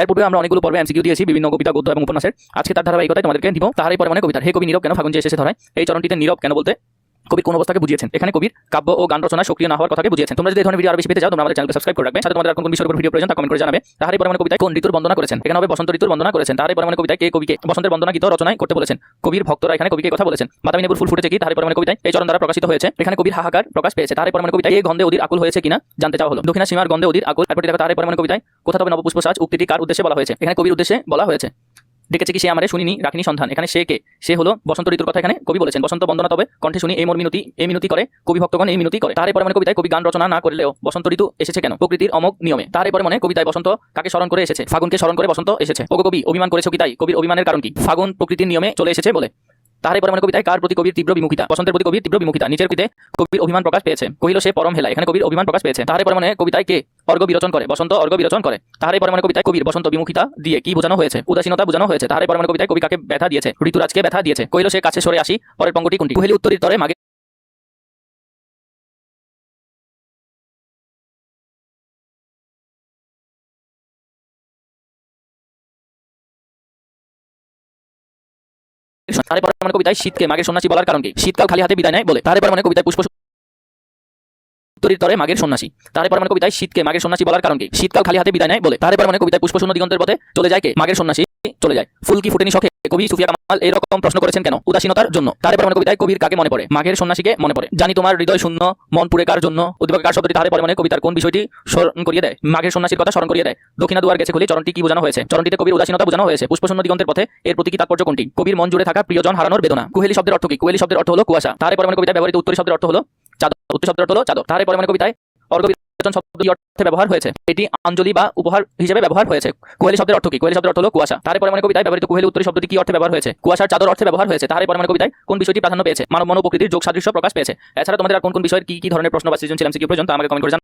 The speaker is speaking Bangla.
এর পূর্বে আমরা অনেকগুলো পর্বে এমসিকিউ দিয়েছি বিভিন্ন কবিতা, গদ্য এবং উপন্যাসের। আজকে তার ধারাবাহিকতায় তোমাদেরকে দিব তাহারই পরে মানে কবিতার হে কবি নীরব কেন ফাগুন যে এসেছে ধরায়। এই চরণটিতে নীরব কেন বলতে কবির কোন অবস্থাকে বুঝিয়েছেন। এখানে কবির কাব্য ও গান রচনা সক্রিয় না হওয়ার কথাকে বুঝিয়েছেন। তোমরা যদি এই ধরনের ভিডিও আরো বেশি পেতে চাও তোমরা আমাদের চ্যানেলকে সাবস্ক্রাইব করে রাখবে। সাথে তোমাদের কোন বিষয়ের উপর ভিডিও প্রয়োজন তা কমেন্ট করে জানাবে। তাহারই পরে মানে কবিতায় কোন ঋতুর বন্দনা করেছেন। এখানে হবে বসন্ত ঋতুর বন্দনা করেছেন। তাহারই পরে মানে কবিতায় কে কবিকে বসন্তের বন্দনা গীত রচনায় করতে বলেছেন। কবির ভক্তরা এখানে কবিকে কথা বলেছেন। বাতাবি নেবুর ফুল ফুটেছে কি তাহারই পরে মানে কবিতায় এই চরণ দ্বারা প্রকাশিত হয়েছে। এখানে কবির হাহাকার প্রকাশ পেয়েছে। তাহারই পরে মানে কবিতায় এই গন্ধে অধীর আকুল হয়েছে কিনা জানতে চাওয়া হলো। দক্ষিণা সীমার গন্ধে অধীর আকুল। তারপরে দেখো তাহারই পরে মানে কবিতায় কোথা তবে নবপুষ্প সাজ উক্তিটি কার উদ্দেশ্যে বলা হয়েছে। এখানে কবির উদ্দেশ্যে বলা হয়েছে। ডেকেছে কি সে আমারে শুনিনি রাখিনি সন্ধান। এখানে সে কে, সে হলো বসন্ত ঋতুর কথা এখানে কবি বলেছেন। বসন্ত বন্দনা তবে কণ্ঠে শুনি এই মোর মিনতি, এই মিনতি করে কবি ভক্তগণ এই মিনতি করে। তারই পরে মানে কবিতায় কবি গান রচনা না করলেও বসন্ত ঋতু এসেছে কেন প্রকৃতির অমোঘ নিয়মে। তারই পরে মানে কবিতায় বসন্ত কাকে স্মরণ করে এসেছে, ফাগুনকে স্মরণ করে বসন্ত এসেছে। ওগো কবি অভিমান করেছো কি তাই, কবির অভিমানের কারণ কি, ফাগুন প্রকৃতির নিয়মে চলে এসেছে বলে। তারই পরে মানে কবিতায় কার প্রতি কবির তীব্র বিমুখিতা, বসন্তের প্রতি কবির তীব্র বিমুখিতা। নিচের কবিতে কবির অভিমান প্রকাশ পেয়েছে। কহিল সে পরম হেলা, এখানে কবির অভিমান প্রকাশ পেয়েছে। তারই পরে মানে কবিতায় কে অর্ঘ্য বিরোচন করে, বসন্ত অর্ঘ্য বিরোচন করে। তারই পরে মানে কবিতায় কবির বসন্ত বিমুখিতা দিয়ে কি বোঝানো হয়েছে, উদাসীনতা বোঝানো হয়েছে। তারই পরে মানে কবিতায় কবি কাকে ব্যথা দিয়েছে, ঋতুরাজকে ব্যথা দিয়েছে। কহিল সে কাছে সরে আসি পরের পঙ্গটি কোনটি, কুহেলি উত্তরের তরে মাগে তারই পরে মানে কবিতায় শীতকে মাগের সন্ন্যাসী বলার কারণ কি, শীতকাল খালি হাতে বিদায় নেয় বলে। তারই পরে মানে কবিতায় পুষ্প উত্তরের তরে মাগের সন্ন্যাসী। তারই পরে মানে কবিতায় শীতকে মাগের সন্ন্যাসী বলার কারণ কি, শীতকাল খালি হাতে বিদায় নেয় বলে। তারই পরে মানে কবিতায় পুষ্পশূন্য দিগন্তের পথে চলে যায় কে, মাগের সন্ন্যাসী চলে যায়। ফুল কি ফুটেনি শখে, কবি সুফিয়া কামাল এরকম প্রশ্ন করেছেন কেন, উদাসীনতার জন্য। তারই পরে মানে কবিতায় কবির কাকে মনে পড়ে, মাঘের সন্ন্যাসীকে মনে পড়ে। জানি তোমার হৃদয় শূন্য মন পুরে কার জন্য, উদ্দীপক কার শব্দটি। তারই পরে মানে কবিতার কোন বিষয়টি স্মরণ করিয়ে দেয়, মাঘের সন্ন্যাসীর কথা স্মরণ করিয়ে দেয়। দক্ষিণা দুয়ার গেছে খুলে চরণটি কি বোঝানো হয়েছে, চরণটিতে কবির উদাসীনতা বোঝানো হয়েছে। পুষ্পশূন্য দিগন্তের পথে এর প্রতীকী তাৎপর্য কোনটি, কবির মন জুড়ে থাকা প্রিয়জন হারানোর বেদনা। কুহেলি শব্দের অর্থ কি, কুহেলি শব্দের অর্থ হলো কুয়াশা। তারই পরে মানে কবিতায় ব্যবহৃত উত্তরী শব্দের অর্থ হলো চাদর, উত্তর শব্দের অর্থ হলো চাদর। তারই পরে মানে কবিতায় অর্ঘ্য বিরোচন শব্দটি অর্থে ব্যবহার হয়েছে, এটি আঞ্জলি বা উপহার হিসেবে ব্যবহার হয়েছে। কুহেলি শব্দের অর্থ কি, কুহেলি শব্দের অর্থ হলো কুয়াশা। তারই পরে মানে কবিতায় ব্যবহৃত কুহেলি উত্তরী শব্দটি কি অর্থে ব্যবহার হয়েছে, কুয়াশার চাদর অর্থে ব্যবহার হয়েছে। তারই পরে মানে কবিতায় কোন বিষয়টি প্রাধান্য পেয়েছে, মানব মন ও প্রকৃতির যোগ সাদৃশ্য প্রকাশ পেয়েছে। এছাড়া তোমাদের আর কোন কোন বিষয়ের কি কি ধরনের প্রশ্ন বা সৃজনশীল এমসিকিউ প্রয়োজন তা আমাকে কমেন্ট করে জানাও।